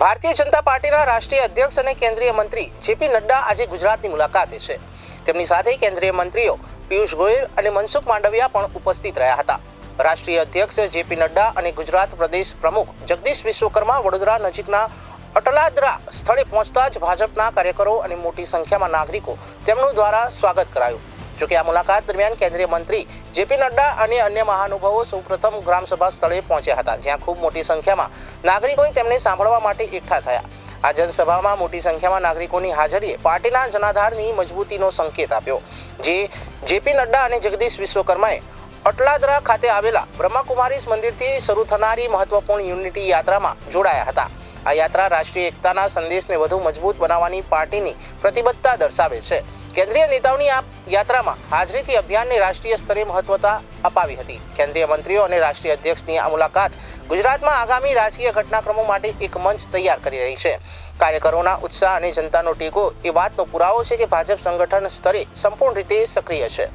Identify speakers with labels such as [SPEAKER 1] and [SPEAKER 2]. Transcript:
[SPEAKER 1] ભારતીય જનતા પાર્ટીના રાષ્ટ્રીય અધ્યક્ષ અને કેન્દ્રીય મંત્રી જેપી નડ્ડા આજે ગુજરાતની મુલાકાતે છે। તેમની સાથે કેન્દ્રીય મંત્રીઓ પિયુષ ગોયલ અને મનસુખ માંડવિયા પણ ઉપસ્થિત રહ્યા હતા। રાષ્ટ્રીય અધ્યક્ષ જેપી નડ્ડા અને ગુજરાત પ્રદેશ પ્રમુખ જગદીશ વિશ્વકર્મા વડોદરા નજીકના અટલાદરા સ્થળે પહોંચતા જ ભાજપના કાર્યકરો અને મોટી સંખ્યામાં નાગરિકો તેમનું દ્વારા સ્વાગત કરાયું। જોકે આ મુલાકાત દરમિયાન કેન્દ્રીય મંત્રી જેપી નડ્ડા અને અન્ય મહાનુભાવો સૌપ્રથમ ગ્રામસભા સ્થળે પહોંચ્યા હતા, જ્યાં ખૂબ મોટી સંખ્યામાં નાગરિકોએ તેમને સાંભળવા માટે એકઠા થયા। આ જનસભામાં મોટી સંખ્યામાં નાગરિકોની હાજરીએ પાર્ટીના જનાધારની મજબૂતીનો સંકેત આપ્યો, જે જેપી નડ્ડા અને જગદીશ વિશ્વકર્માએ અટલાદરા ખાતે આવેલા બ્રહ્માકુમારીઝ મંદિરથી શરૂ થનારી મહત્વપૂર્ણ યુનિટી યાત્રામાં જોડાયા હતા। આ યાત્રા રાષ્ટ્રીય એકતાના સંદેશને વધુ મજબૂત બનાવવાની પાર્ટીની પ્રતિબદ્ધતા દર્શાવે છે। કેન્દ્રીય નેતાઓની આ યાત્રામાં હાજરીથી અભિયાનને રાષ્ટ્રીય સ્તરે મહત્વતા અપાવી હતી। કેન્દ્રીય મંત્રીઓ અને રાષ્ટ્રીય અધ્યક્ષની આ મુલાકાત ગુજરાતમાં આગામી રાજકીય ઘટનાક્રમો માટે એક મંચ તૈયાર કરી રહી છે। કાર્યકરોના ઉત્સાહ અને જનતાનો ટેકો એ વાતનો પુરાવો છે કે ભાજપ સંગઠન સ્તરે સંપૂર્ણ રીતે સક્રિય છે।